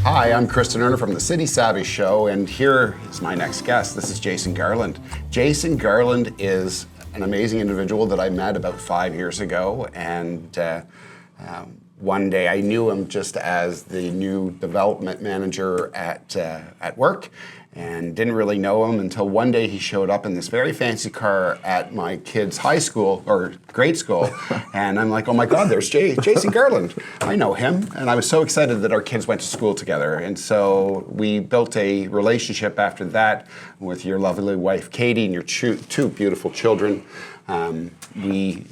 Hi, I'm Kristan Erner from the City Savvy Show, and here is my next guest. This is Jason Garland. Jason Garland is an amazing individual that I met about 5 years ago, and one day I knew him just as the new development manager at work, and didn't really know him until one day he showed up in this very fancy car at my kid's high school, or grade school, and I'm like, oh my God, there's Jason Garland. I know him, and I was so excited that our kids went to school together, and so we built a relationship after that with your lovely wife, Katie, and your two beautiful children. We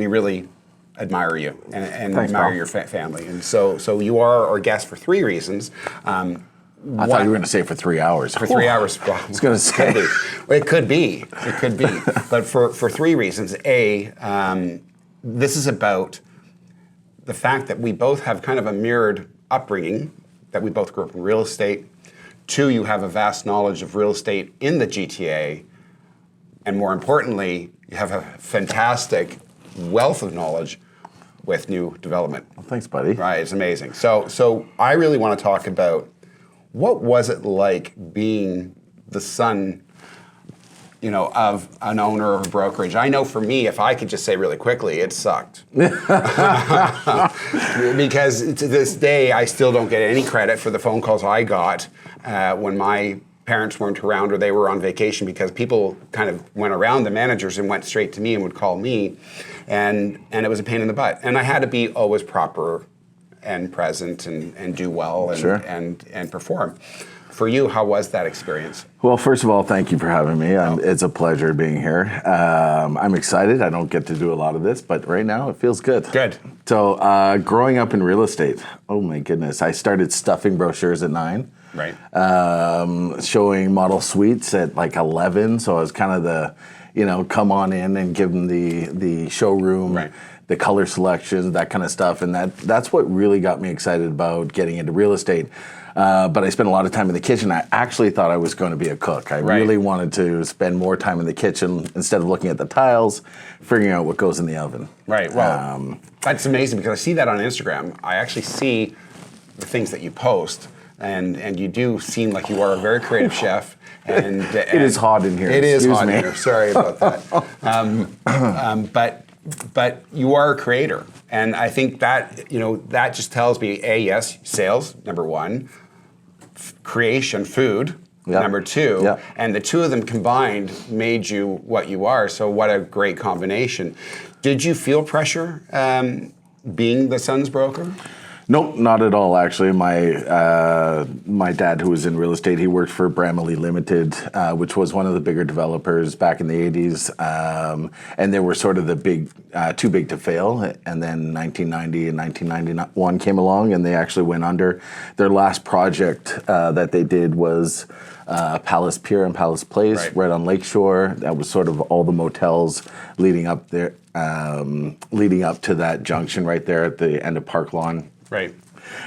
really admire you and Thanks, admire Paul. your family, and so you are our guest for 3 reasons. I thought you were going to say for 3 hours. For 3 hours. Well, I was going to say. It could be. But for 3 reasons. A, this is about the fact that we both have kind of a mirrored upbringing, that we both grew up in real estate. 2, you have a vast knowledge of real estate in the GTA. And more importantly, you have a fantastic wealth of knowledge with new development. Well, thanks, buddy. Right, it's amazing. So I really want to talk about what was it like being the son, of an owner of a brokerage. I know for me, if I could just say really quickly, it sucked. Because to this day, I still don't get any credit for the phone calls I got when my parents weren't around or they were on vacation, because people kind of went around the managers and went straight to me and would call me, and it was a pain in the butt. And I had to be always proper and present and do well and, Sure. and perform. For you, how was that experience? Well, first of all, thank you for having me. It's a pleasure being here. I'm excited. I don't get to do a lot of this, but right now it feels good. Good. So growing up in real estate, oh my goodness, I started stuffing brochures at 9. Right. Showing model suites at like 11. So I was kind of the, come on in and give them the showroom. Right. The color selections, that kind of stuff, and that's what really got me excited about getting into real estate. But I spent a lot of time in the kitchen. I actually thought I was going to be a cook. I really wanted to spend more time in the kitchen instead of looking at the tiles, figuring out what goes in the oven. Right. Well, that's amazing, because I see that on Instagram. I actually see the things that you post, and you do seem like you are a very creative chef. And it is hot in here. It is Excuse hot me. in here. Sorry about that. But you are a creator, and I think that that just tells me, yes, sales, number 1, creation, food, number 2, and the two of them combined made you what you are. So what a great combination. Did you feel pressure being the son's broker? Nope, not at all, actually. My dad, who was in real estate, he worked for Bramley Limited, which was one of the bigger developers back in the 80s. And they were sort of the big, too big to fail. And then 1990 and 1991 came along, and they actually went under. Their last project that they did was Palace Pier and Palace Place, right on Lakeshore. That was sort of all the motels leading up there, leading up to that junction right there at the end of Park Lawn. Right.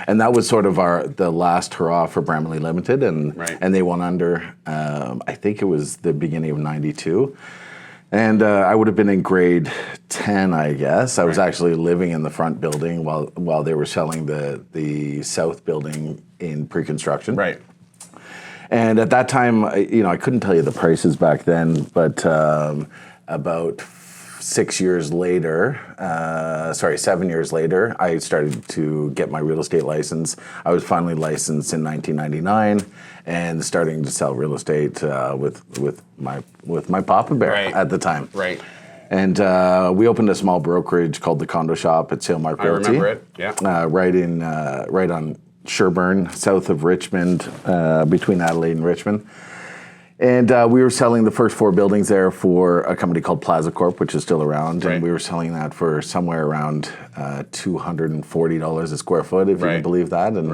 And that was sort of the last hurrah for Bramley Limited, and they went under, I think it was the beginning of 92. And I would have been in grade 10, I guess. I was actually living in the front building while they were selling the south building in pre-construction. Right. And at that time, I couldn't tell you the prices back then, but about 7 years later, I started to get my real estate license. I was finally licensed in 1999 and starting to sell real estate with my Papa Bear at the time. Right. And we opened a small brokerage called the Condo Shop at Salemark Realty. I remember it. Yeah. Right on Sherburne, south of Richmond, between Adelaide and Richmond. And we were selling the first 4 buildings there for a company called Plaza Corp, which is still around. And we were selling that for somewhere around $240 a square foot, if you can believe that. And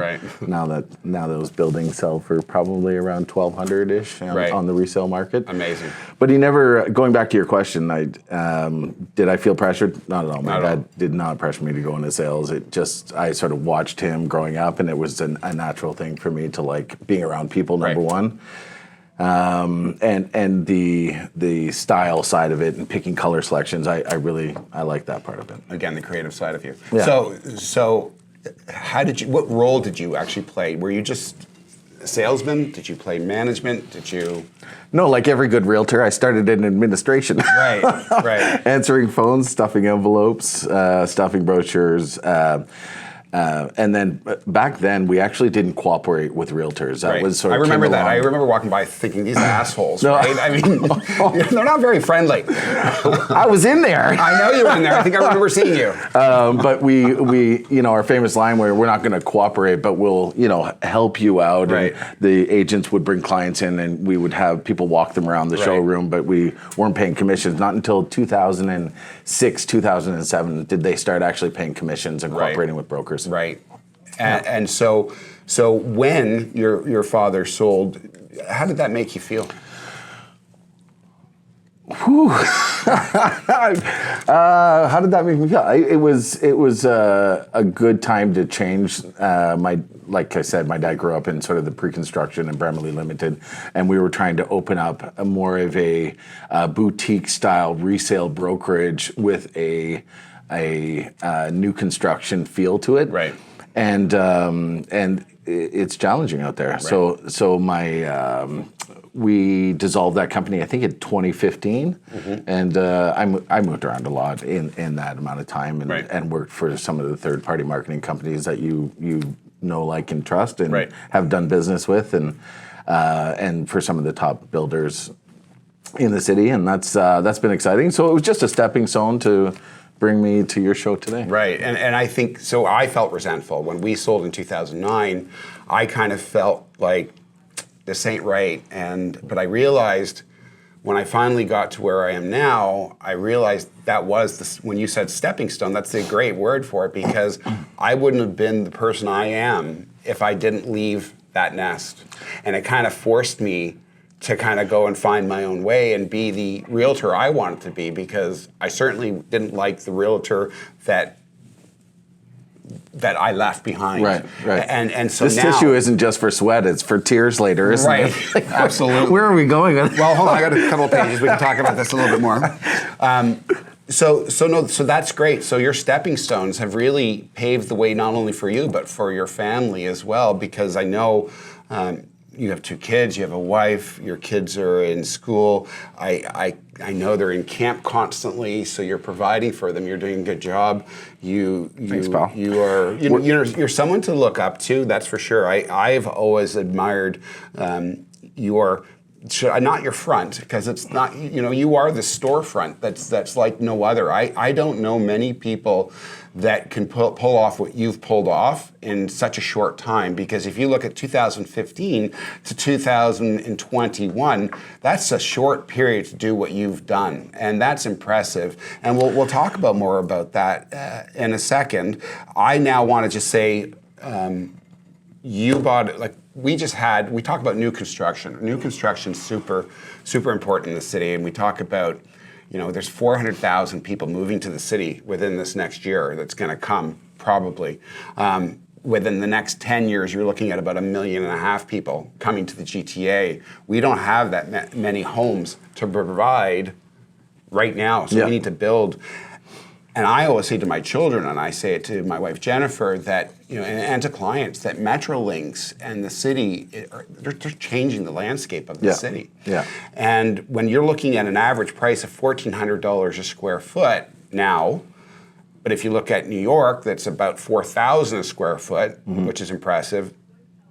now those buildings sell for probably around $1,200-ish on the resale market. Amazing. But he never, going back to your question, did I feel pressured? Not at all. My dad did not pressure me to go into sales. I sort of watched him growing up, and it was a natural thing for me to like being around people, number one. And the style side of it and picking color selections, I like that part of it. Again, the creative side of you. Yeah. So what role did you actually play? Were you just a salesman? Did you play management? Did you? No, like every good realtor, I started in administration. Right, right. Answering phones, stuffing envelopes, stuffing brochures. And then back then, we actually didn't cooperate with realtors. That was sort of I remember that. I remember walking by thinking, these assholes, No. right? I mean, they're not very friendly. I was in there. I know you were in there. I think I remember seeing you. But we, our famous line where we're not going to cooperate, but we'll, help you out. Right. And the agents would bring clients in, and we would have people walk them around the showroom, but we weren't paying commissions. Not until 2006, 2007 did they start actually paying commissions and cooperating with brokers. Right. And so when your father sold, how did that make you feel? Whew. How did that make me feel? It was a good time to change. Like I said, my dad grew up in sort of the pre-construction and Bramley Limited, and we were trying to open up more of a boutique style resale brokerage with a new construction feel to it. Right. And it's challenging out there. Right. So my we dissolved that company, I think in 2015, and I moved around a lot in that amount of time, and worked for some of the third-party marketing companies that you know, like, and trust, and have done business with, and for some of the top builders in the city, and that's been exciting. So it was just a stepping stone to bring me to your show today. Right, and I think, so I felt resentful. When we sold in 2009, I kind of felt like, this ain't right, but I realized when I finally got to where I am now, I realized that was, when you said stepping stone, that's a great word for it, because I wouldn't have been the person I am if I didn't leave that nest. And it kind of forced me to kind of go and find my own way and be the realtor I wanted to be, because I certainly didn't like the realtor that I left behind. Right. And so this now, tissue isn't just for sweat, it's for tears later, isn't it? Absolutely. Where are we going with Well, hold on, I got a couple of pages. We can talk about this a little bit more. So that's great. So your stepping stones have really paved the way not only for you, but for your family as well, because I know you have 2 kids, you have a wife, your kids are in school. I know they're in camp constantly, so you're providing for them. You're doing a good job. Thanks, pal. You're someone to look up to, that's for sure. I've always admired your, not your front, because it's not, you are the storefront that's like no other. I don't know many people that can pull off what you've pulled off in such a short time, because if you look at 2015 to 2021, that's a short period to do what you've done, and that's impressive. And we'll talk about more about that in a second. I now want to just say, you bought, like we talk about new construction. New construction's super, super important in the city, and we talk about, there's 400,000 people moving to the city within this next year that's going to come, probably. Within the next 10 years, you're looking at about 1.5 million people coming to the GTA. We don't have that many homes to provide right now, so we need to build. And I always say to my children, and I say it to my wife Jennifer, that and to clients, that Metrolinx and the city, they're changing the landscape of the city. Yeah. And when you're looking at an average price of $1,400 a square foot now, but if you look at New York, that's about $4,000 a square foot, which is impressive.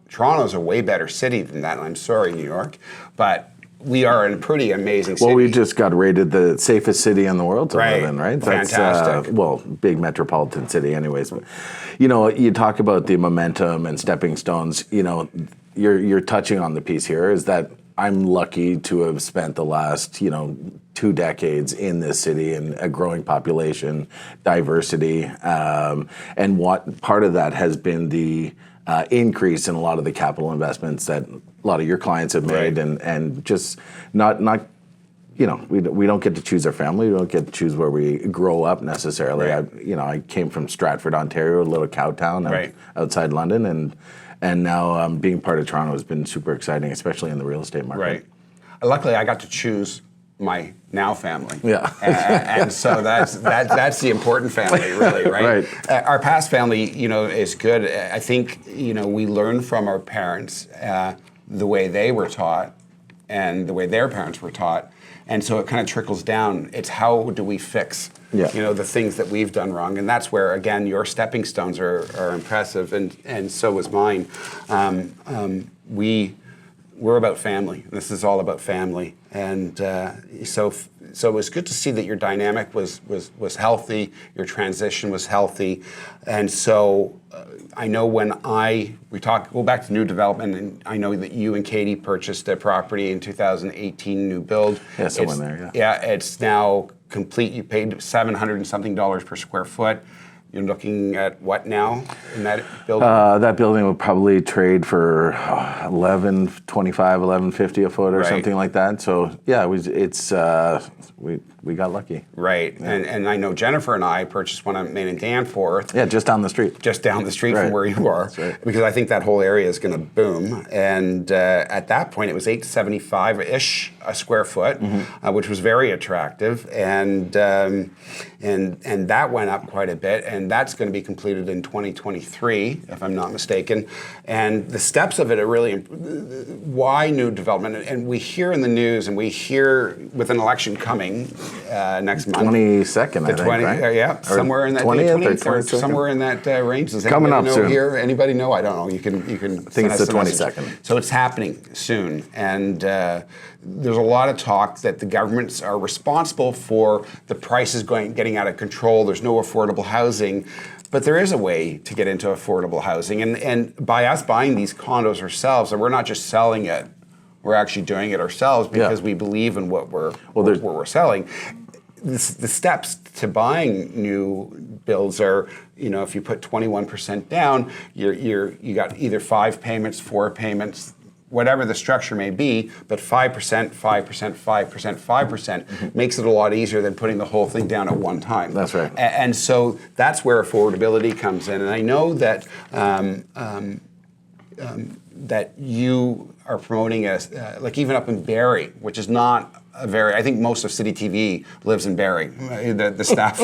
Toronto's a way better city than that. I'm sorry, New York, but we are in a pretty amazing city. Well, we just got rated the safest city in the world to live in, right? Fantastic. Big metropolitan city anyways. But, you talk about the momentum and stepping stones. You're touching on the piece here, is that I'm lucky to have spent the last, 2 decades in this city, and a growing population, diversity. And what part of that has been the increase in a lot of the capital investments that a lot of your clients have made, and just not we don't get to choose our family. We don't get to choose where we grow up necessarily. I came from Stratford, Ontario, a little cow town outside London, and now being part of Toronto has been super exciting, especially in the real estate market. Right. Luckily, I got to choose my now family. Yeah. And so that's the important family, really, right? Right. Our past family, is good. I think, we learn from our parents the way they were taught and the way their parents were taught. And so it kind of trickles down. It's how do we fix, the things that we've done wrong. And that's where, again, your stepping stones are impressive, and so was mine. We're about family. This is all about family. And so it was good to see that your dynamic was healthy, your transition was healthy. And so I know when go back to new development, and I know that you and Katie purchased a property in 2018, new build. Yeah, someone there, Yeah, it's now complete. You paid $700 and something per square foot. You're looking at what now in that building? That building would probably trade for $11.25, $11.50 a foot or something like that. So yeah, we got lucky. Right, yeah. And I know Jennifer and I purchased one on Main and Danforth. Yeah, just down the street. Just down the street from where you are, because I think that whole area is going to boom. And at that point, it was $875-ish a square foot, which was very attractive, and that went up quite a bit. And that's going to be completed in 2023, if I'm not mistaken. And the steps of it are really why new development. And we hear in the news, and we hear with an election coming next month. 22nd, I think, right? Yeah, somewhere in that 20th or 22nd, somewhere in that range. Does coming up soon. Here? Anybody know? I don't know. You can. I think it's the 22nd. So it's happening soon, and there's a lot of talk that the governments are responsible for the prices getting out of control. There's no affordable housing. But there is a way to get into affordable housing. And by us buying these condos ourselves, and we're not just selling it, we're actually doing it ourselves because we believe in what we're selling. The steps to buying new builds are, if you put 21% down, you got either 5 payments, 4 payments, whatever the structure may be, but 5%, 5%, 5%, 5% makes it a lot easier than putting the whole thing down at one time. That's right. And so that's where affordability comes in. And I know that that you are promoting like even up in Barrie, which is not I think most of City TV lives in Barrie, the staff.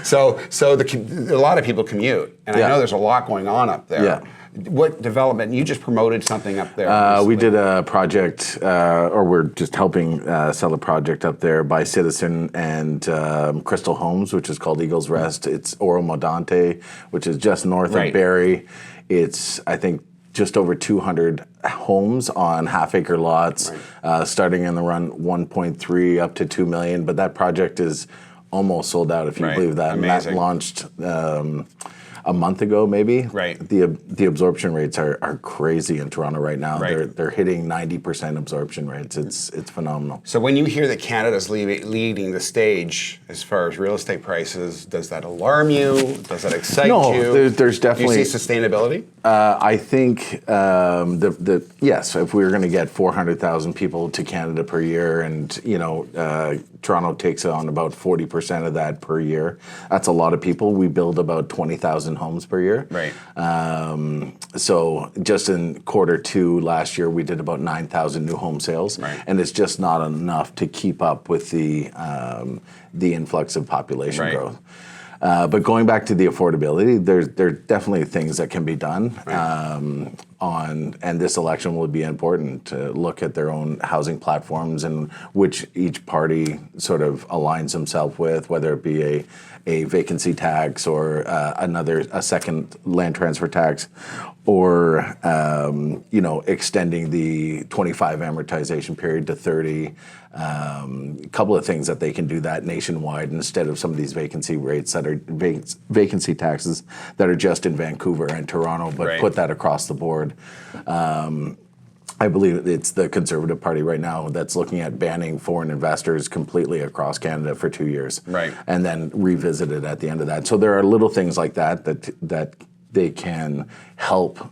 so a lot of people commute, and I know there's a lot going on up there. Yeah. What development? You just promoted something up there. We did a project, or we're just helping sell a project up there by Citizen and Crystal Homes, which is called Eagles Rest. It's Oro Modante, which is just north of Barrie. It's, I think, just over 200 homes on half-acre lots, starting in the run 1.3 up to 2 million. But that project is almost sold out, if you believe that. Amazing. And that launched a month ago, maybe. Right. The absorption rates are crazy in Toronto right now. Right. They're hitting 90% absorption rates. It's phenomenal. So when you hear that Canada's leading the stage as far as real estate prices, does that alarm you? Does that excite you? No, there's definitely. Do you see sustainability? I think yes, if we were going to get 400,000 people to Canada per year, and Toronto takes on about 40% of that per year. That's a lot of people. We build about 20,000 homes per year. Right. So just in Q2 last year, we did about 9,000 new home sales, and it's just not enough to keep up with the influx of population growth. But going back to the affordability, there are definitely things that can be done and this election will be important to look at their own housing platforms and which each party sort of aligns himself with, whether it be a vacancy tax or a second land transfer tax, or extending the 25 amortization period to 30. A couple of things that they can do that nationwide instead of some of these vacancy rates that are vacancy taxes that are just in Vancouver and Toronto, but put that across the board. I believe it's the Conservative Party right now that's looking at banning foreign investors completely across Canada for 2 years, and then revisit it at the end of that. So there are little things like that they can help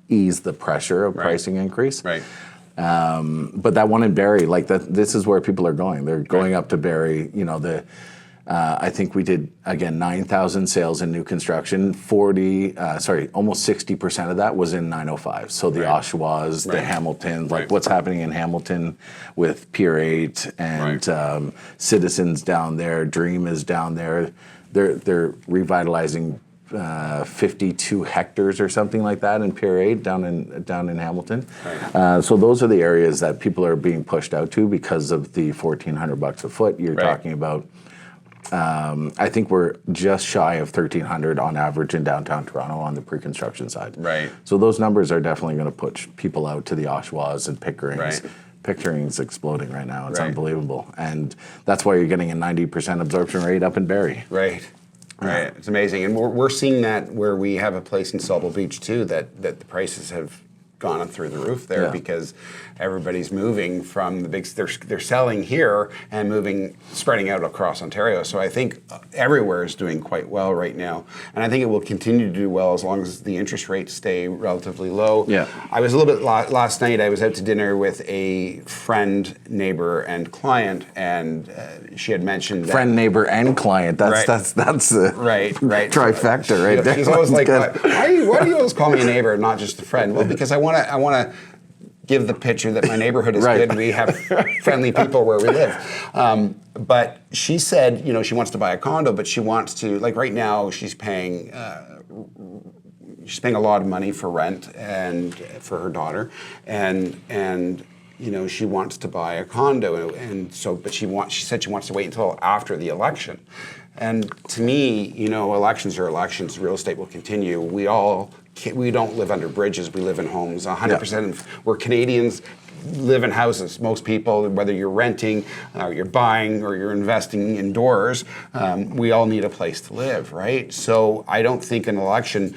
ease the pressure of pricing increase. But that one in Barrie, this is where people are going. They're going up to Barrie. I think we did, again, 9,000 sales in new construction. Almost 60% of that was in 905. So the Oshawas, the Hamilton, like what's happening in Hamilton with Pier 8 and Citizens down there, Dream is down there. They're revitalizing 52 hectares or something like that in Pier 8 down in Hamilton. So those are the areas that people are being pushed out to because of the $1,400 a foot you're talking about. I think we're just shy of 1,300 on average in downtown Toronto on the pre-construction side. So those numbers are definitely going to push people out to the Oshawas and Pickerings. Pickering's exploding right now. It's unbelievable. And that's why you're getting a 90% absorption rate up in Barrie. It's amazing. And we're seeing that where we have a place in Sauble Beach too, that the prices have gone up through the roof there because everybody's moving from the big, they're selling here and spreading out across Ontario. So I think everywhere is doing quite well right now. And I think it will continue to do well as long as the interest rates stay relatively low. I was a little bit, last night I was out to dinner with a friend, neighbor, and client, and she had mentioned that. Friend, neighbor, and client. That's the trifecta right there. She's always like, why do you always call me a neighbor and not just a friend? Well, because I want to give the picture that my neighborhood is good and we have friendly people where we live. But she said, she wants to buy a condo, but she wants to, like right now, she's paying a lot of money for rent and for her daughter, and she wants to buy a condo, but she said she wants to wait until after the election. And to me, elections are elections. Real estate will continue. We don't live under bridges. We live in homes. 100%. We're Canadians. Live in houses. Most people, whether you're renting, or you're buying, or you're investing indoors, we all need a place to live, right? So I don't think an election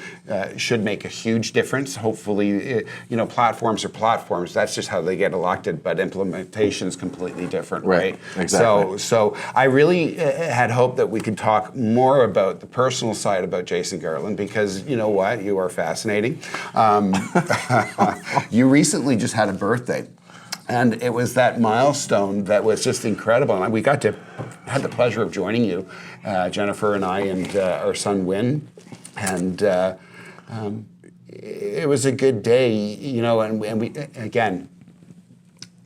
should make a huge difference. Hopefully, platforms are platforms. That's just how they get elected. But implementation is completely different, right? Exactly. So I really had hoped that we could talk more about the personal side about Jason Garland, because you know what, you are fascinating. You recently just had a birthday. And it was that milestone that was just incredible. And we had the pleasure of joining you, Jennifer and I, and our son Wynn. And it was a good day, and we, again,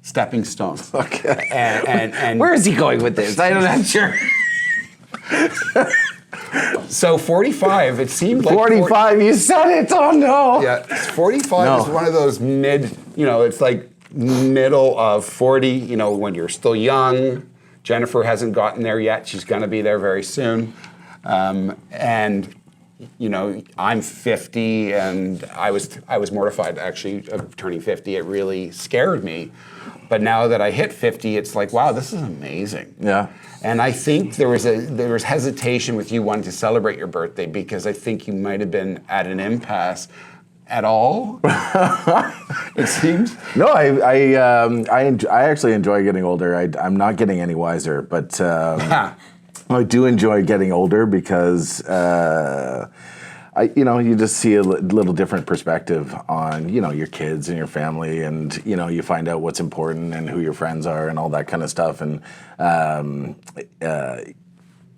stepping stones. Okay. And where is he going with this? I'm not sure. So 45, it seemed like 45. You said it. Oh no. Yeah, 45 is one of those mid. It's like middle of 40, when you're still young. Jennifer hasn't gotten there yet. She's going to be there very soon. And, I'm 50, and I was mortified, actually, of turning 50. It really scared me. But now that I hit 50, it's like, wow, this is amazing. Yeah. And I think there was hesitation with you wanting to celebrate your birthday, because I think you might have been at an impasse at all. It seems. No, I actually enjoy getting older. I'm not getting any wiser, but I do enjoy getting older because you just see a little different perspective on your kids and your family, and you find out what's important and who your friends are and all that kind of stuff, and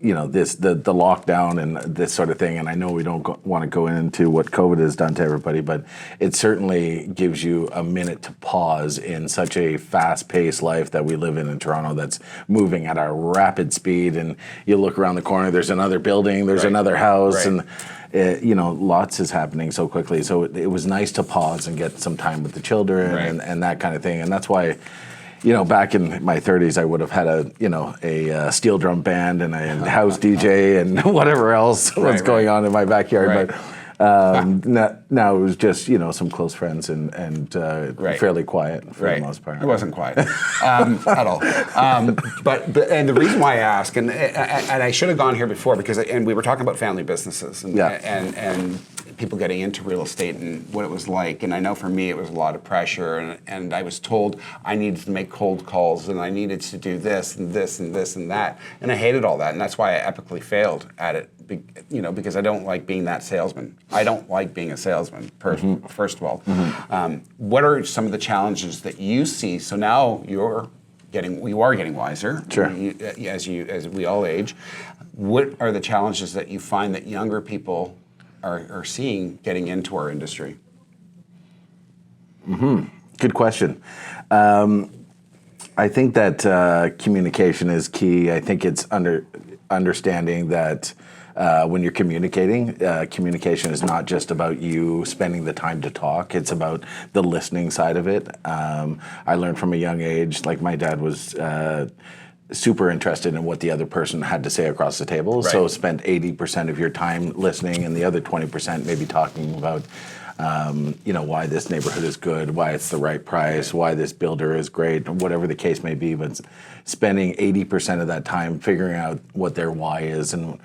the lockdown and this sort of thing. And I know we don't want to go into what COVID has done to everybody, but it certainly gives you a minute to pause in such a fast-paced life that we live in Toronto, that's moving at a rapid speed. And you look around the corner, there's another building, there's another house, and lots is happening so quickly. So it was nice to pause and get some time with the children and that kind of thing. And that's why, back in my 30s, I would have had a steel drum band and a house DJ and whatever else was going on in my backyard. But now it was just some close friends and fairly quiet for the most part. It wasn't quiet at all. But the reason why I ask, and I should have gone here before, because we were talking about family businesses and people getting into real estate and what it was like. And I know for me it was a lot of pressure, and I was told I needed to make cold calls and I needed to do this and this and this and that. And I hated all that, and that's why I epically failed at it. Because I don't like being that salesman. I don't like being a salesman, first of all. What are some of the challenges that you see? So now you are getting wiser, sure, as we all age. what are the challenges that you find that younger people are seeing getting into our industry? Good question. I think that communication is key. I think it's understanding that when you're communicating, communication is not just about you spending the time to talk. It's about the listening side of it. I learned from a young age, like my dad was super interested in what the other person had to say across the table. Right. So spent 80% of your time listening and the other 20% maybe talking about why this neighborhood is good, why it's the right price, why this builder is great, whatever the case may be. But spending 80% of that time figuring out what their why is and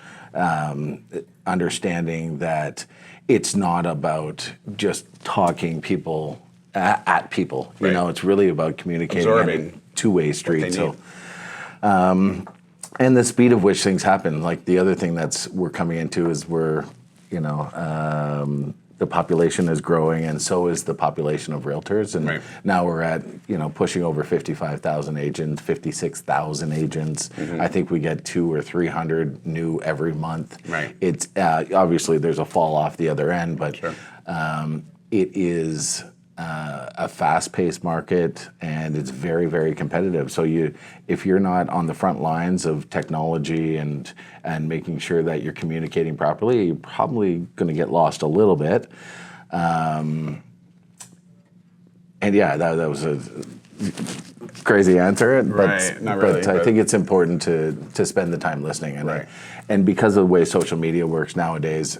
understanding that it's not about just talking people at people. Right. It's really about communicating Absorbing at a two-way street. they need. And the speed of which things happen. Like the other thing we're coming into is the population is growing, and so is the population of realtors. And Right. now we're at pushing over 55,000 agents, 56,000 agents. I think we get 200 or 300 new every month. Right. It's obviously there's a fall off the other end, but Sure. It is a fast-paced market, and it's very, very competitive. So if you're not on the front lines of technology and making sure that you're communicating properly, you're probably going to get lost a little bit. And yeah, that was a crazy answer. Right, not really, But I but- think it's important to spend the time listening. And Right. and because of the way social media works nowadays,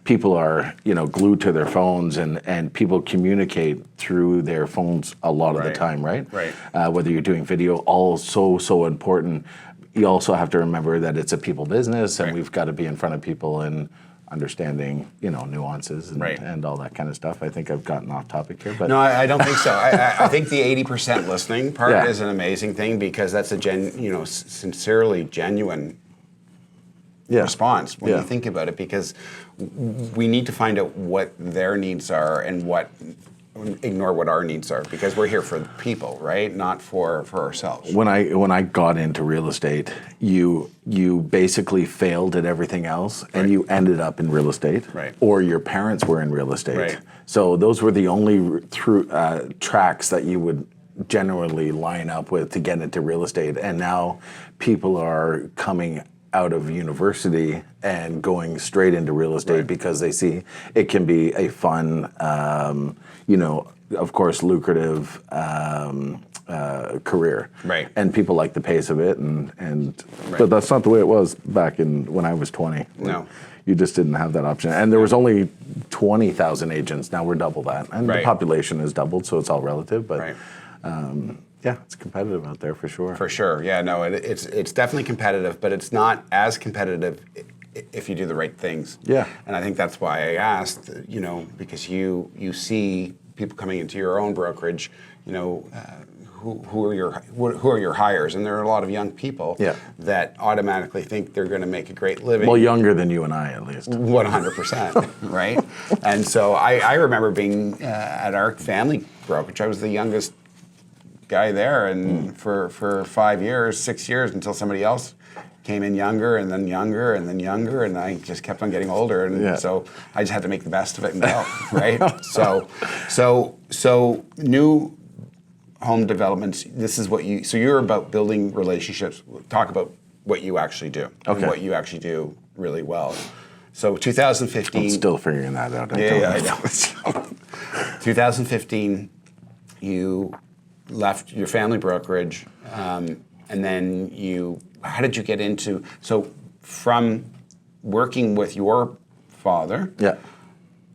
people are glued to their phones, and people communicate through their phones a lot of the Right. time, right? Right. Whether you're doing video, all so important. You also have to remember that it's a people business, and Right. we've got to be in front of people and understanding nuances and, Right. and all that kind of stuff. I think I've gotten off topic here, but No, I don't think so. I think the 80% listening part Yeah. is an amazing thing because that's a sincerely genuine response when Yeah. you think about it, because we need to find out what their needs are and ignore what our needs are, because we're here for the people, right? Not for ourselves. When I got into real estate, you basically failed at everything else, and Right. you ended up in real estate, Right. or your parents were in real estate. Right. So those were the only tracks that you would generally line up with to get into real estate. And now people are coming out of university and going straight into real estate Right. because they see it can be a fun, of course, lucrative career. Right. And people like the pace of it, and Right. but that's not the way it was back when I was 20. No. You just didn't have that option. And there was only 20,000 agents. Now we're double that. And Right. the population has doubled, so it's all relative. But Right. yeah, it's competitive out there for sure. For sure, yeah, no, it's definitely competitive, but it's not as competitive if you do the right things. Yeah. And I think that's why I asked, because you see people coming into your own brokerage, who are your hires, and there are a lot of young people Yeah. that automatically think they're going to make a great living. Well, younger than you and I, at least. 100%, right? And so I remember being at our family brokerage. I was the youngest guy there, and for 5 years, 6 years, until somebody else came in younger, and then younger, and then younger, and I just kept on getting older, and Yeah. so I just had to make the best of it and go, right? So new home developments. This is what so you're about building relationships. Talk about what you actually do, and Okay. what you actually do really well. So 2015. I'm still figuring that out. I know. 2015, you left your family brokerage, and then how did you get into, so from working with your father, Yeah.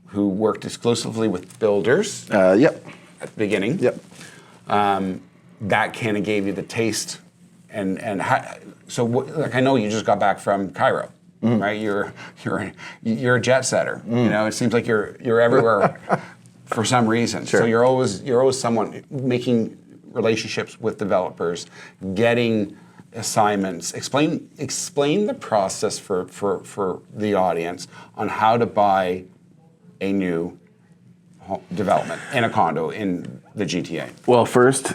who worked exclusively with builders Yep. at the beginning, Yep. that kind of gave you the taste, and I know you just got back from Cairo. Right, you're a jet setter. It seems like you're everywhere for some reason. Sure. So you're always someone making relationships with developers, getting assignments. Explain the process for the audience on how to buy a new home development in a condo in the GTA. Well, first,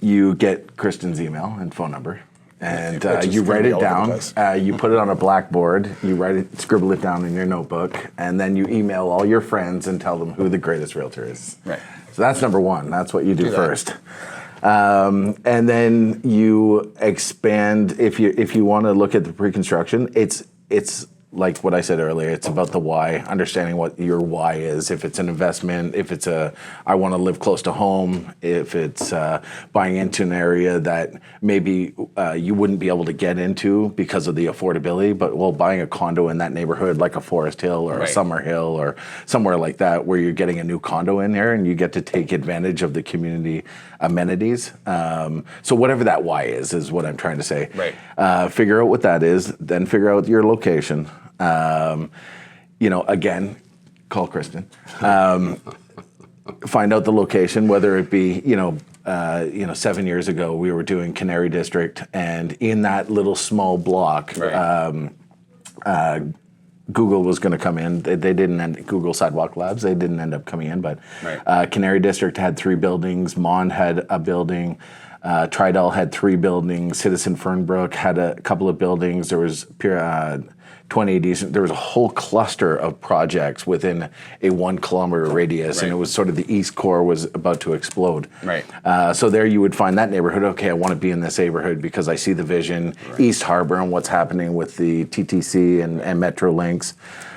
you get Kristan's email and phone number, And Which is you gonna write be it all over the down, place. you put it on a blackboard, you write it, scribble it down in your notebook, and then you email all your friends and tell them who the greatest realtor is. Right. So that's number one. That's what you do that. first. And then you expand. If you want to look at the pre-construction, it's like what I said earlier. It's about the why, understanding what your why is. If it's an investment, if it's I want to live close to home, if it's buying into an area that maybe you wouldn't be able to get into because of the affordability, but buying a condo in that neighborhood, like a Forest Hill or a Summer Hill or somewhere like that, where you're getting a new condo in there and you get to take advantage of the community amenities. So whatever that why is what I'm trying to say. Right. Figure out what that is, then figure out your location. Again, call Kristan. Find out the location, whether it be, 7 years ago we were doing Canary District, and in that little small block, Google was going to come in. They didn't Google Sidewalk Labs. They didn't end up coming in, but Canary District had 3 buildings. Mond had a building. Tridel had 3 buildings. Citizen Fernbrook had a couple of buildings. There was 2080s. There was a whole cluster of projects within a 1 kilometer radius, and it was sort of the East Core was about to explode. Right. So there you would find that neighborhood. Okay, I want to be in this neighborhood because I see the vision, East Harbor, and what's happening with the TTC and Metro links.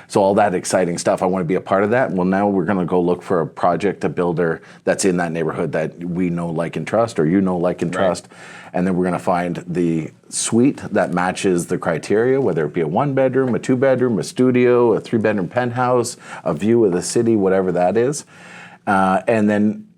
So all that exciting stuff, I want to be a part of that. Well, now we're going to go look for a project, a builder that's in that neighborhood that we know, like, and trust, or like, and trust. And then we're going to find the suite that matches the criteria, whether it be a 1-bedroom, a 2-bedroom, a studio, a 3-bedroom penthouse, a view of the city, whatever that is. And then,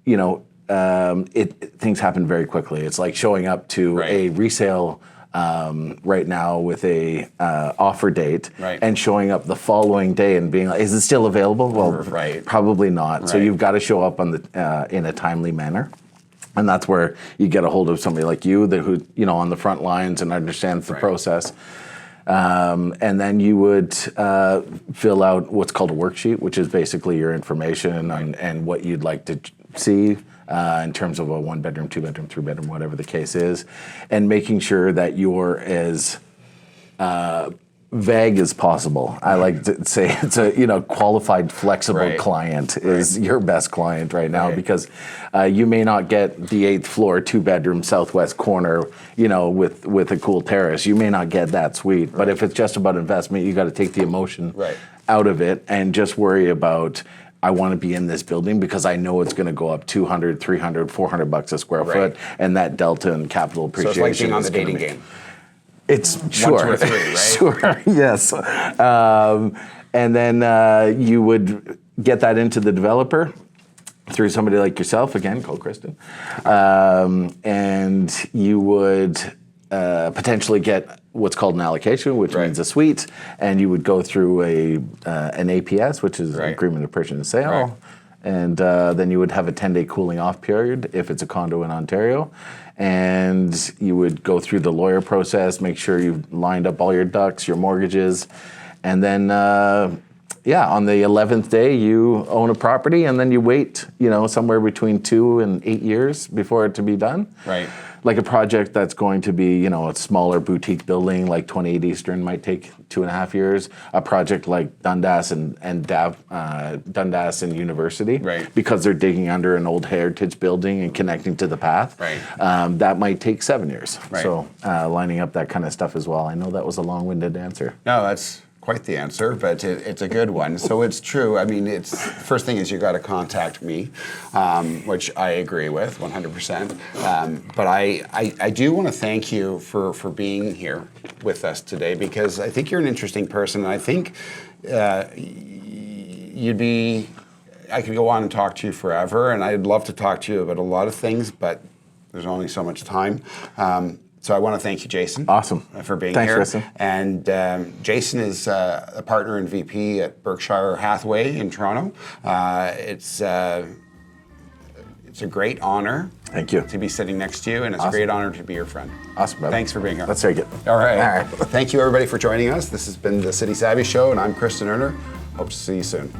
things happen very quickly. It's like showing up to a resale right now with a offer date and showing up the following day and being like, is it still available? Well, probably not. So you've got to show up on in a timely manner. And that's where you get a hold of somebody like you who on the front lines and understands the process. And then you would fill out what's called a worksheet, which is basically your information and what you'd like to see in terms of a 1-bedroom, 2-bedroom, 3-bedroom, whatever the case is, and making sure that you're as vague as possible. I like to say it's a qualified, flexible client is your best client right now because you may not get the 8th floor, 2-bedroom, southwest corner, with a cool terrace. You may not get that suite, but if it's just about investment, you got to take the emotion out of it and just worry about, I want to be in this building because I know it's going to go up $200, $300, $400 a square foot, and that delta in capital appreciation. So it's like being on the dating game. It's 1, 2, or 3, right? Sure, yes. And then you would get that into the developer through somebody like yourself, again, call Kristan. And you would potentially get what's called an allocation, which means a suite, and you would go through an APS, which is an agreement of purchase and sale, and then you would have a 10-day cooling off period if it's a condo in Ontario, and you would go through the lawyer process, make sure you've lined up all your ducks, your mortgages, and then on the 11th day you own a property, and then you wait somewhere between 2 and 8 years before it to be done. Right. Like a project that's going to be, a smaller boutique building like 28 Eastern might take 2.5 years. A project like Dundas and Dundas and University, because they're digging under an old heritage building and connecting to the path, that might take 7 years. So lining up that kind of stuff as well. I know that was a long-winded answer. No, that's quite the answer, but it's a good one. So it's true. I mean, first thing is you got to contact me, which I agree with 100%. But I do want to thank you for being here with us today, because I think you're an interesting person, and I think I could go on and talk to you forever, and I'd love to talk to you about a lot of things, but there's only so much time. So I want to thank you, Jason. Awesome. For being Thanks, here. Kristan. And Jason is a partner and VP at Berkshire Hathaway in Toronto. It's a great honor. Thank you. To be sitting next to you, and it's a great honor to be your friend. Awesome, brother. Thanks for being here. That's very good. All right. Thank you, everybody, for joining us. This has been the City Savvy Show, and I'm Kristan Erner. Hope to see you soon.